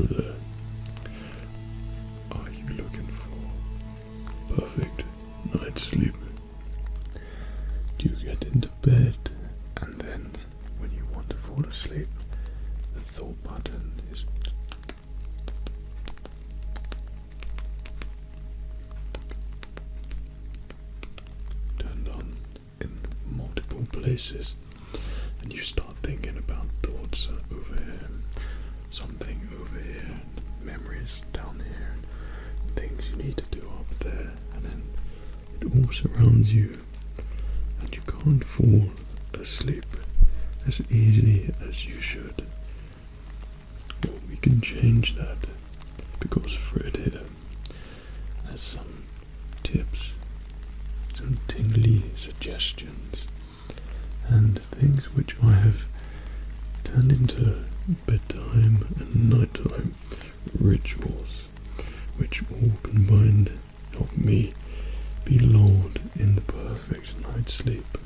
there? Are you looking for perfect night's sleep? Do you get into bed and then when you want to fall asleep, the thought button is turned on in multiple places, and you start thinking about thoughts over here, something over here, memories down here, and things you need to do up there, and then it all surrounds you, and you can't fall asleep as easy as you should. Well, we can change that because Fred here has some tips, some tingly suggestions, and things which I have turned into bedtime and nighttime rituals, which all combined help me be lulled in the perfect night's sleep.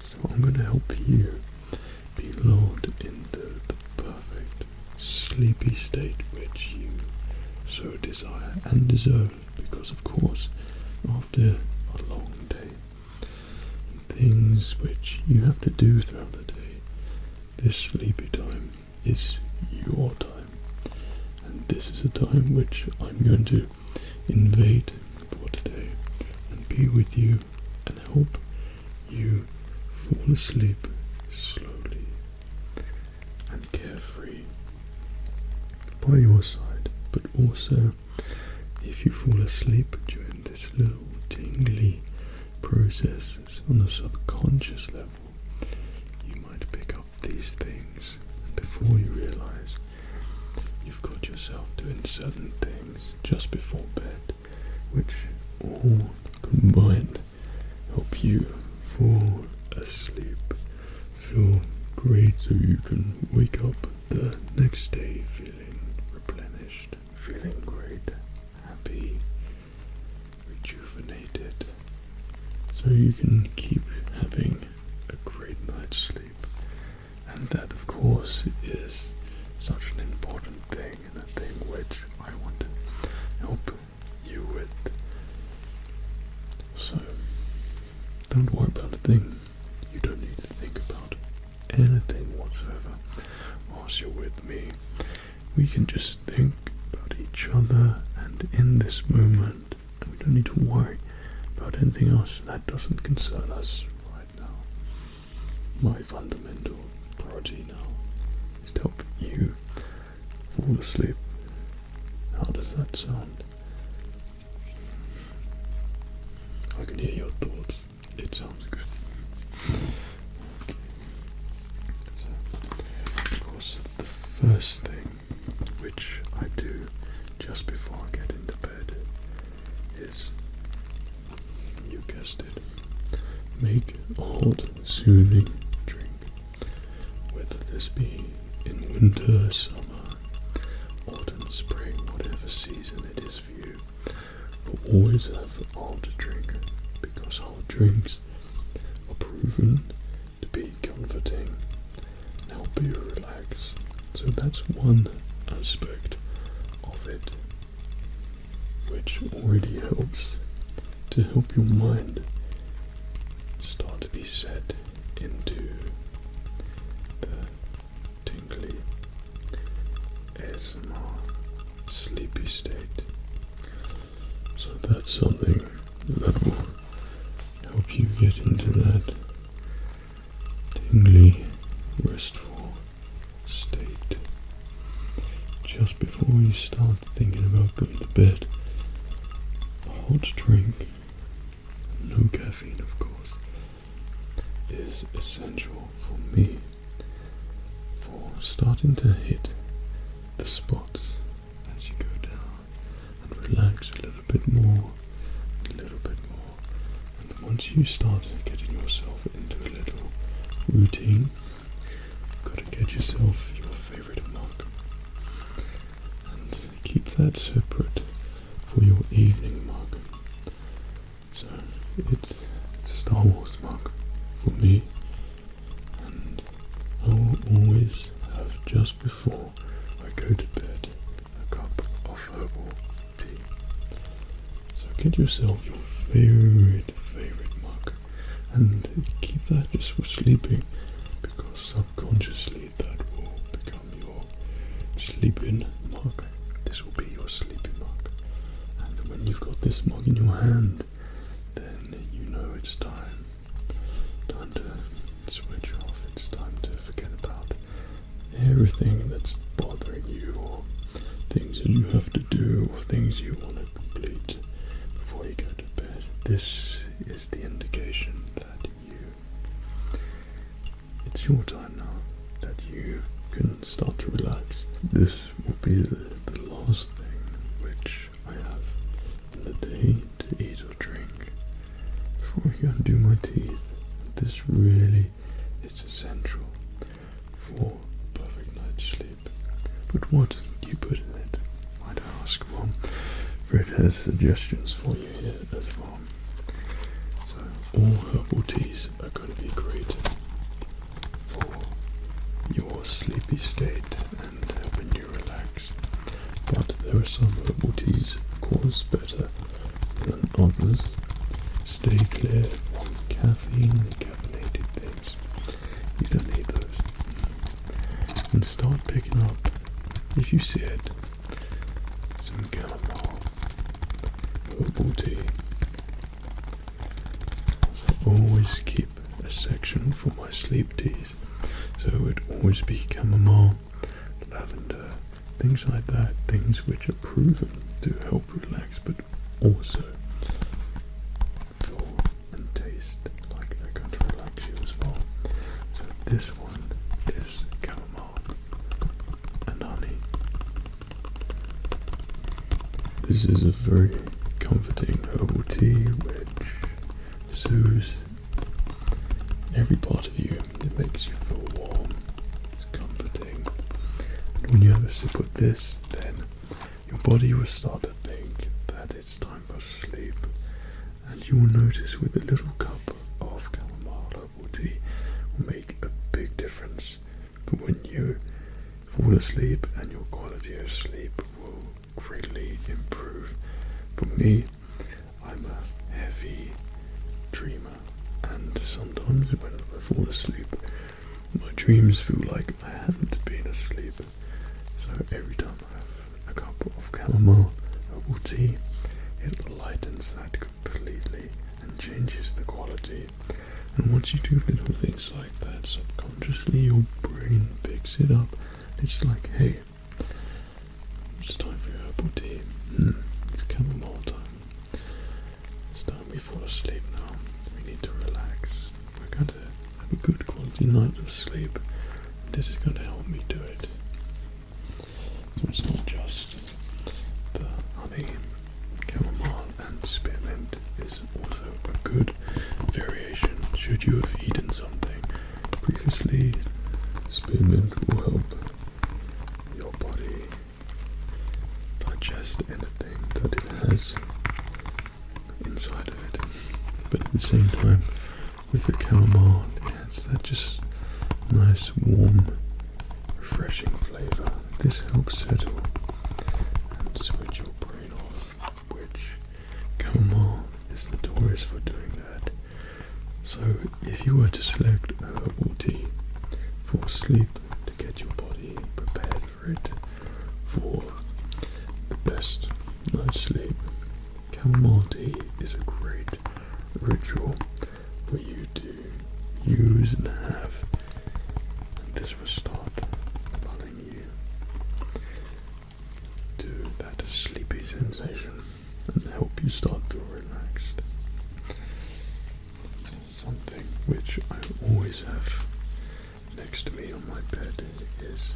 So I'm going to help you be lulled into the perfect sleepy state which you so desire and deserve, because of course after a long day and things which you have to do throughout the day, this sleepy time is your time, and this is a time which I'm going to invade for today and be with you and help you fall asleep slowly and carefree by your side. But also, if you fall asleep during this little tingly processes on a subconscious level, you might pick up these things before you realize you've got yourself doing certain things just before bed, which all combined help you fall asleep, feel great, so you can wake up the next day feeling replenished, feeling great, happy, rejuvenated, so you can keep having a great night's sleep. And that, of course, is such an important thing, and a thing which I want to help you with. So don't worry about a thing. You don't need to think about anything whatsoever whilst you're with me. We can just think about each other and in this moment, and we don't need to worry about anything else that doesn't concern us right now. My fundamental priority now is to help you fall asleep. How does that sound? I can hear your thoughts. It sounds good. Okay. So, of course, the first thing which I do just before I get into bed is, you guessed it, make a hot, soothing drink. Whether this be in winter, summer, autumn, spring, whatever season it is for you, but always have a hot drink, because hot drinks are proven to be comforting and help you relax. So that's one aspect of it which already helps to help your mind start to be set into the tingly ASMR sleepy state. So that's something that will help you get into that tingly, restful state just before you start thinking about going to bed. A hot drink, no caffeine of course, is essential for me for starting to hit the spots as you go down and relax a little bit more, a little bit more. And once you start getting yourself into a little routine, you've got to get yourself your favorite mug and keep that separate for your evening mug. So it's Star Wars mug for me, and I will always have just before I go to bed herbal tea. So get yourself your favorite mug and keep that just for sleeping, because subconsciously that will become your sleeping mug. This will be your sleeping mug. And when you've got this mug in your hand, then you know it's time to switch off. It's time to forget about everything that's bothering you, or things that you have to do, or things you want to complete before you go to bed. This is the indication that it's your time now, that you can start to relax. This will be the last thing which I have in the day to eat or drink before I go and do my teeth. This really is essential for a perfect night's sleep. But what do you put in it? Might I ask? Well, Fred has suggestions for you here as well. So all herbal teas are going to be great for your sleepy state and helping you relax. But there are some herbal teas, of course, better than others. Stay clear from caffeine and caffeinated things. You don't need those. And start picking up, if you see it, some chamomile herbal tea. So I always keep a section for my sleep teas. So it would always be chamomile, lavender, things like that, things which are proven to help relax, but also feel and taste like they're going to relax you as well. So this one is chamomile and honey. This is a very comforting herbal tea which soothes every part of you. It makes you feel warm. It's comforting. And when you have a sip of this, then your body will start to think that it's time for sleep. And you will notice with a little cup of chamomile herbal tea will make a big difference for when you fall asleep, and your quality of sleep will greatly improve. For me, I'm a heavy dreamer, and sometimes when I fall asleep, my dreams feel like I haven't been asleep. So every time I have a cup of chamomile herbal tea, it lightens that completely and changes the quality. And once you do little things like that, subconsciously your brain picks it up. It's like, hey, it's time for your herbal tea. It's chamomile time. It's time we fall asleep now. We need to relax. We're going to have a good quality night of sleep. This is going to help me do it. So it's not just the honey, chamomile and spearmint is also a good variation. Should you have eaten something previously, spearmint will help your body digest anything that it has inside of it. But at the same time, with the chamomile, it has that just nice, warm, refreshing flavour. This helps settle and switch your brain off, which chamomile is notorious for doing that. So if you were to select a herbal tea for sleep, to get your body prepared for it, for the best night's sleep, chamomile tea is a great ritual for you to use and have, and this will start lulling you to that sleepy sensation and help you start to feel relaxed. Something which I always have next to me on my bed is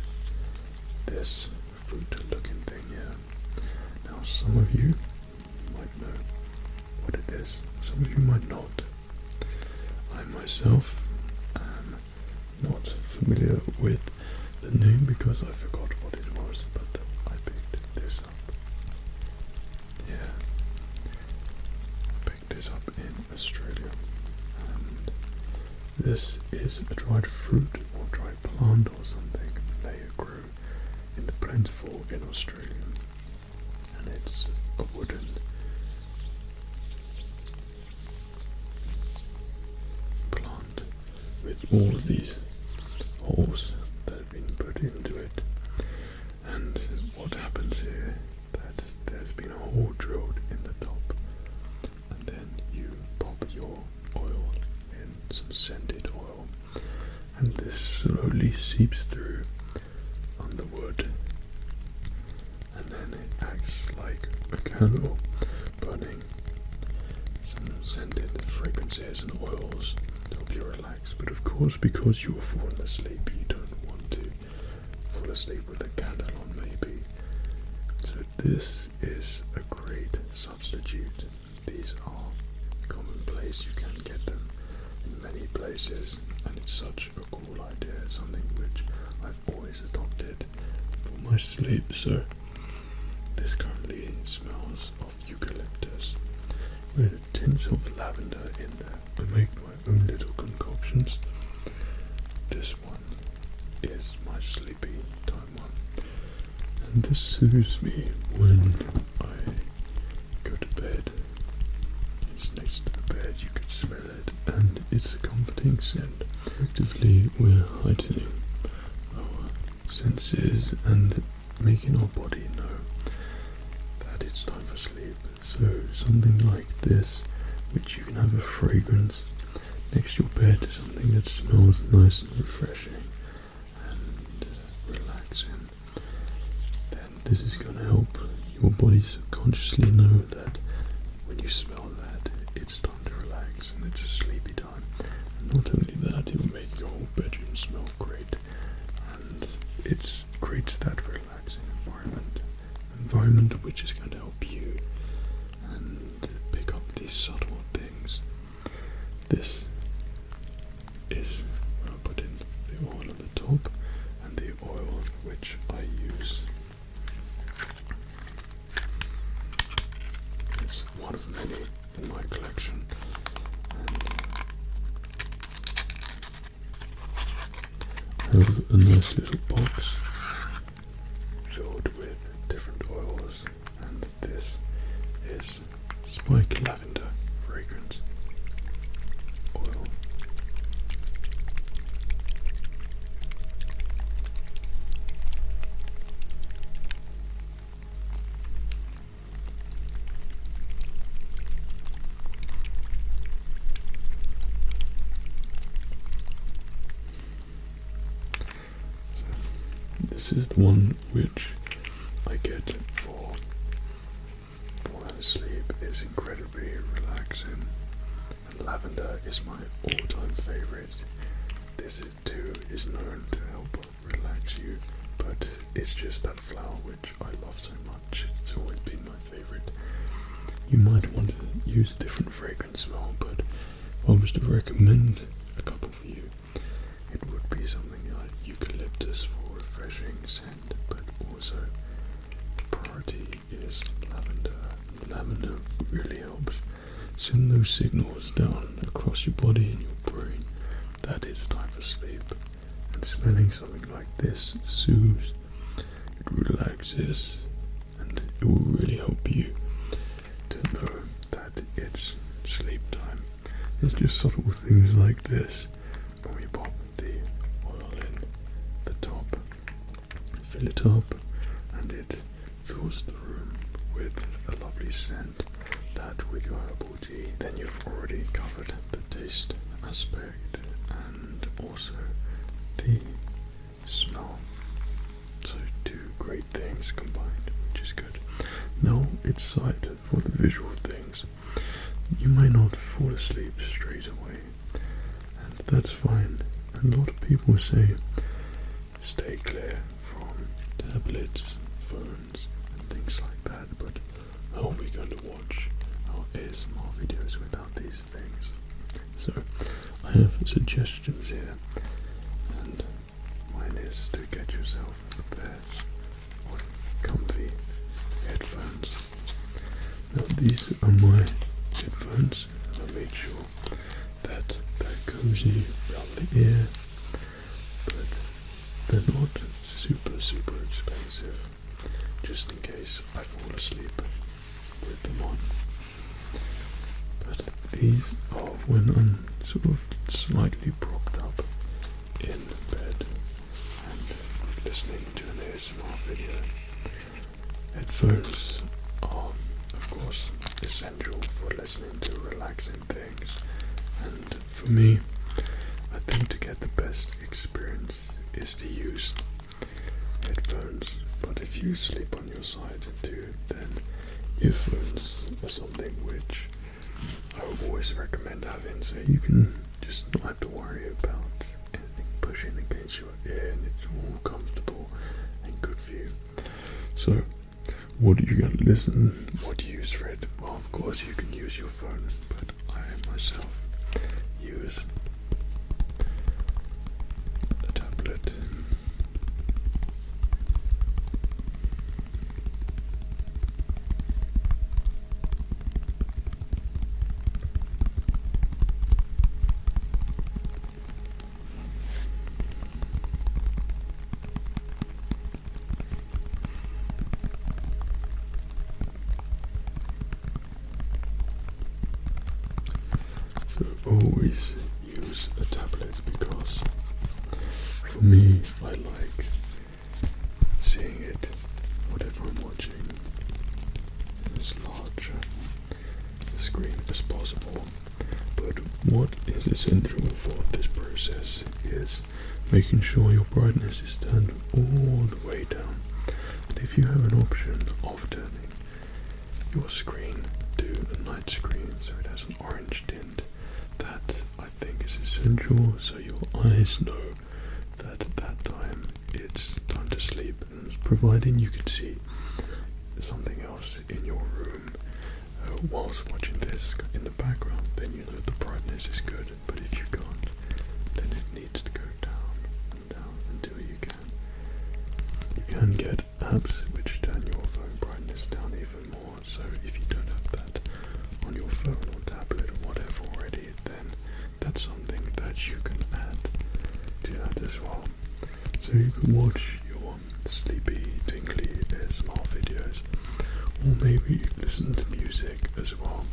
this fruit looking thing here. Now some of you might know what it is, some of you might not. I myself am not familiar with the name because I forgot what it was, but I picked this up. Yeah, I picked this up in Australia, and this is a dried fruit or dried plant or something. They grow in the plentiful in Australia, and it's a wooden plant with all of these holes that have been put into it. And what happens here, that there's been a hole drilled in the top, and then you pop your oil in, some scented oil, and this slowly seeps through on the wood, and then it acts like a candle, burning some scented fragrances and oils to help you relax. But of course, because you are falling asleep, you don't want to fall asleep with a candle on, maybe. So this is a great substitute. These are commonplace, you can get them in many places, and it's such a cool idea, something which I've always adopted for my sleep. So this currently smells of eucalyptus with tints of lavender in there. I make my own little concoctions. This one is my sleepy time one, and this soothes me when I go to bed. It's next to the bed, you can smell it, and it's a comforting scent. Effectively, we're heightening our senses and making our body know that it's time for sleep. So something like this, which you can have a fragrance next to your bed, something that smells nice and refreshing and relaxing, then this is going to help your body subconsciously know that when you smell that, it's time to relax and it's a sleepy time. And not only that, it will make your whole bedroom smell great, and it creates that relaxing environment which is going to help you and pick up these subtle things. This is where I put in the oil on the top, and the oil which I use. It's one of many in my collection, and I have a nice little box filled with different oils, and this is spike lavender fragrance oil. So this is the one which I get for falling asleep. Is incredibly relaxing, and lavender is my all-time favorite. This too is known to help relax you, but it's just that flower which I love so much. It's always been my favorite. You might want to use a different fragrance smell, but if I was to recommend a couple for you, it would be something like eucalyptus for refreshing scent, but also priority is lavender. Lavender really helps send those signals down across your body and your brain that it's time for sleep. And smelling something like this soothes, it relaxes, and it will really help you to know that it's sleep time. It's just subtle things like this. When we pop the oil in the top, fill it up, and it fills the room with a lovely scent, that with your herbal tea, then you've already covered the taste aspect and also the smell. So two great things combined, which is good. Now it's time for the visual things. You may not fall asleep straight away, and that's fine. And a lot of people say stay clear from tablets, phones and things like that, but how are we going to watch our ASMR videos without these things? So I have suggestions here, and mine is to get yourself a pair of comfy headphones. Now these are my headphones, and I made sure that they're cozy around the ear, but they're not super expensive. Just just in case I fall asleep with them on. But these are when I'm sort of slightly propped up in bed and listening to an ASMR video. Headphones are, of course, essential for listening to relaxing things, and for me, I think to get the best experience is to use headphones. But if you sleep on your side too, then earphones are something which I would always recommend having, so you can just not have to worry about anything pushing against your ear, and it's all comfortable and good for you. So, what do you got to listen? What do you use, Fred? Well, of course you can use your phone, but I myself use a tablet. Always use a tablet because for me I like seeing it, whatever I'm watching, in as large a screen as possible. But what is essential for this process is making sure your brightness is turned all the way down. And if you have an option of turning your screen to a night screen so it has an orange tint, that I think is essential, so your eyes know that at that time it's time to sleep, and providing you can see something else in your room whilst watching this in the background, then you know the brightness is good. But if you can't, then it needs to go down and down until you can. You can get apps which turn your phone brightness down even more, so if you don't have that on your phone or tablet or whatever already, then that's something that you can add to that as well. So you can watch your sleepy, tingly ASMR videos, or maybe listen to music as well.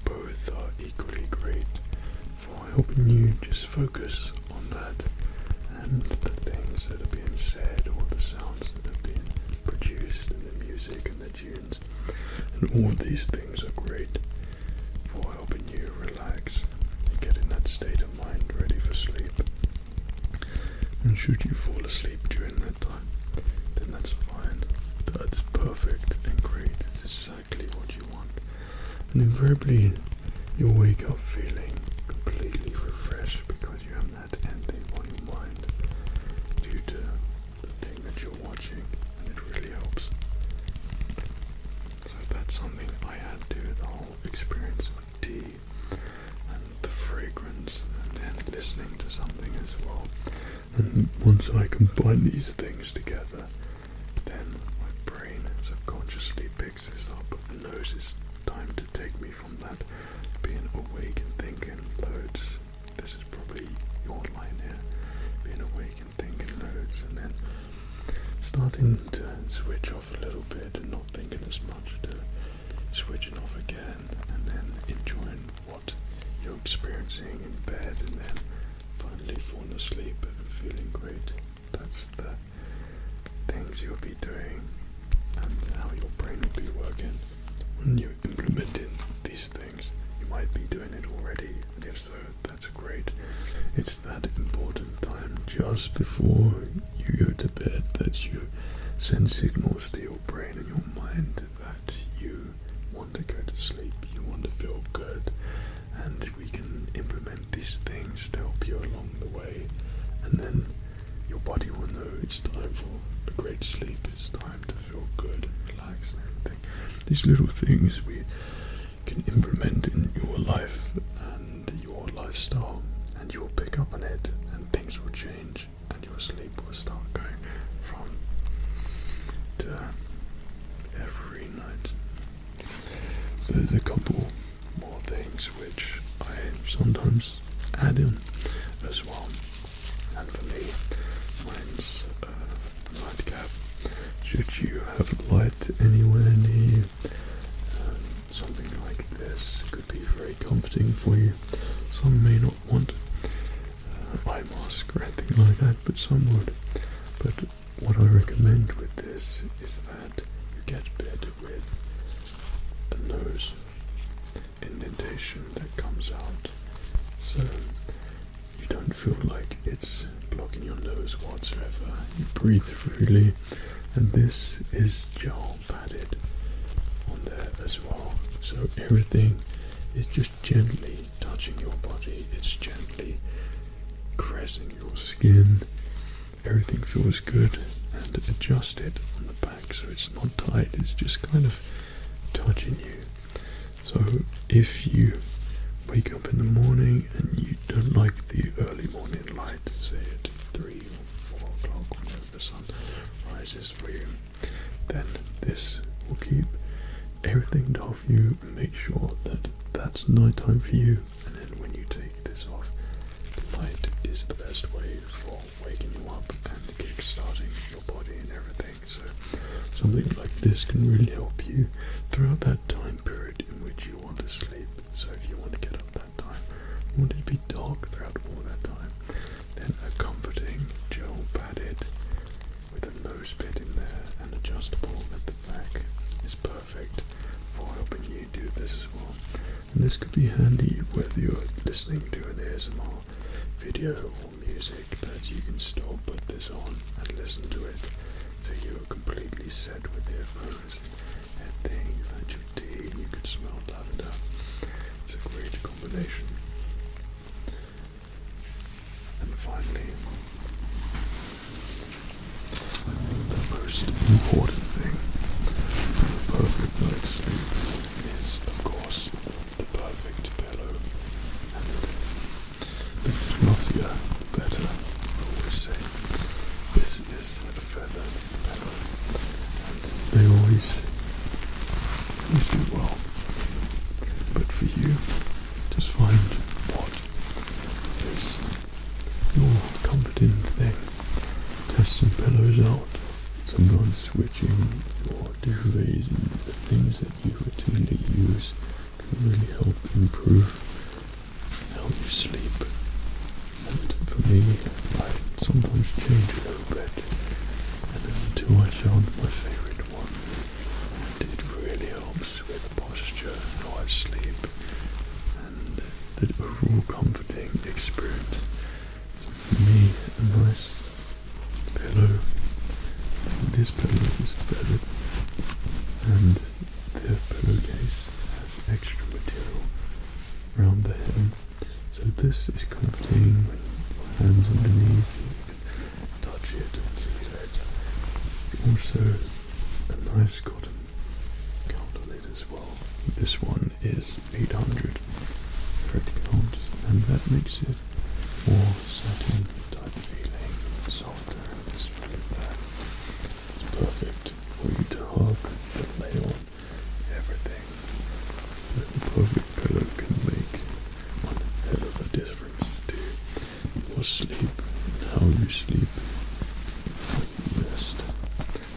Both are equally great for helping you just focus on that and the things that are being said, or the sounds that are being produced, and the music and the tunes. And all of these things are great for helping you relax and get in that state of mind ready for sleep. And should you fall asleep during that time, then that's fine. That's perfect and great. It's exactly what you want. And invariably you'll wake up feeling completely refreshed because you haven't had anything on your mind due to the thing that you're watching, and it really helps. So that's something I add to the whole experience with tea and the fragrance, and then listening to something as well. And once I combine these things together, then my brain subconsciously picks this up and knows it's time to take me from that being awake and thinking loads. This is probably your line here, being awake and thinking loads, and then starting to switch off a little bit and not thinking as much, to switching off again, and then enjoying what you're experiencing in bed, and then finally falling asleep and feeling great. That's the things you'll be doing and how your brain will be working when you're implementing these things. You might be doing it already, and if so, that's great. It's that important time just before you go to bed that you send signals to your brain and your mind that you want to go to sleep, you want to feel good, and we can implement these things to help you along the way, and then your body will know it's time for a great sleep, it's time to feel good, relax and everything. These little things we can implement in your life and your lifestyle, and you'll pick up on it, and things will change, and your sleep will start going from to every night. So there's a couple more things which I sometimes add in as well, and for me, mine's nightcap. Should if you have light anywhere near you, something like this could be very comforting for you. Some may not want eye mask or anything like that, but some would. But what I recommend with this is that you get better with a nose indentation that comes out, so you don't feel like it's blocking your nose whatsoever. You breathe freely, and this is gel padded on there as well, so everything is just gently touching your body. It's gently caressing your skin. Everything feels good, and adjusted on the back so it's not tight, it's just kind of touching you. So if you wake up in the morning and you don't like the early morning light, say at 3 or 4 o'clock whenever the sun rises for you, then this will keep everything off you and make sure that that's nighttime for you. And then when you take this off, the light is the best way for waking you up and kick-starting your body and everything. So something like this can really help you throughout that time period in which you want to sleep. So if you want to get up that time, you want it to be dark throughout all that time, then a comforting gel padded with a nose bit in there and adjustable at the back is perfect for helping you do this as well. And this could be handy whether you're listening to an ASMR video or music, that you can still put this on and listen to it, so you're completely set with the earphones and then you've had your tea and you could smell lavender. It's a great combination. And finally, I think the most important thing for a perfect night's sleep is, of course, the perfect pillow. And the fluffier, the better, I always say. This is a feathered pillow, and they always do well. But for you, just find what is your comforting thing. Test some pillows out. Sometimes switching your duvets and the things that you routinely use can really help improve how you sleep. And for me, I sometimes change a little bit, and until I found my favourite one, and it really helps with posture, how I sleep, and the overall comforting experience. So for me, a nice pillow. This pillow is feathered, and the pillowcase has extra material around the head. So this is comforting when your hands underneath, you can touch it and feel it. Also a nice cotton count on it as well. This one is 800 thread count, and that makes it more satin type feeling, softer, and it's really that. It's perfect for you to hug and lay on everything. So the perfect pillow can make one hell of a difference to your sleep and how you sleep, how you rest.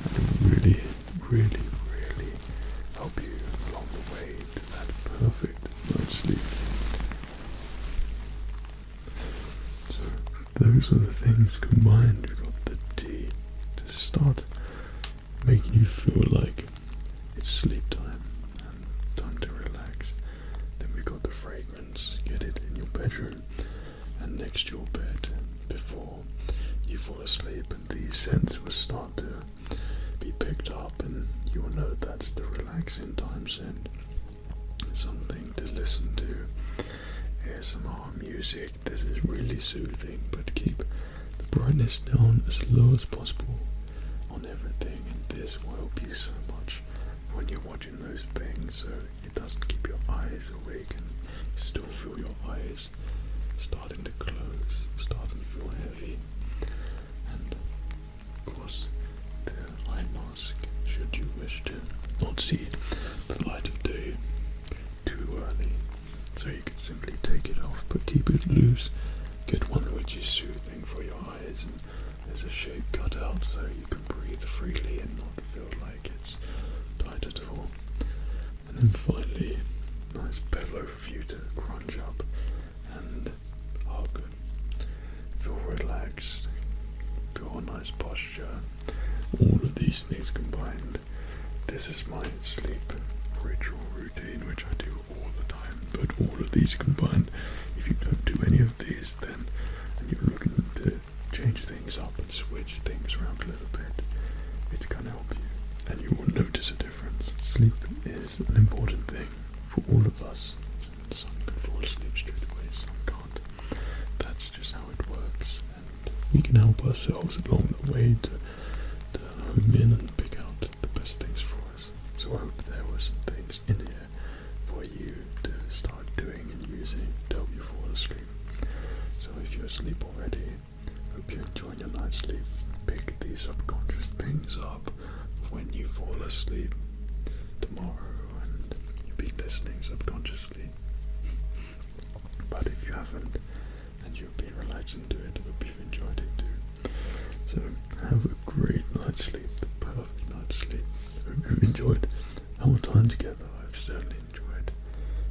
And it will really, really, really help you along the way to that perfect night's sleep. So those are the things combined. We've got the tea to start making you feel like it's sleep time and time to relax. Then we got the fragrance, get it in your bedroom and next to your bed before you fall asleep, and these scents will start to be picked up, and you will know that's the relaxing time scent. Something to listen to. ASMR music, this is really soothing, but keep the brightness down as low as possible on everything, and this will help you so much when you're watching those things, so it doesn't keep your eyes awake and you still feel your eyes starting to close, starting to feel heavy. And of course the eye mask, should you wish to not see the light of day too early, so you can simply take it off, but keep it loose. Get one which is soothing for your eyes, and there's a shape cut out so you can breathe breathe freely and not feel like it's tight at all. And then finally, nice pillow for you to crunch up and hug. Feel relaxed, feel a nice posture. All of these things combined, this is my sleep ritual routine, which I do all the time. But all of these combined, if you don't do any of these, then and you're looking to change things up and switch things around a little bit, it's going to help you, and you will notice a difference. Sleep is an important thing for all of us. Some can fall asleep straight away, some can't. That's just how it works, and we can help ourselves along the way to home in and pick out the best things for us. So I hope there were some things in here for you to start doing and using to help you fall asleep. So if you're asleep already, hope you're enjoying your night's sleep. Pick these subconscious things up when you fall asleep tomorrow, and you'll be listening subconsciously. But if you haven't, and you've been relaxing to it, hope you've enjoyed it too. So have a great night's sleep, the perfect night's sleep. Hope you've enjoyed our time together. I've certainly enjoyed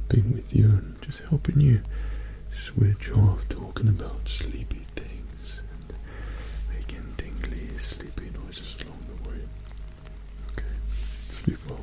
being with you and just helping you switch off talking about sleepy things and making tingly, sleepy noises along the way. Okay, sleep well.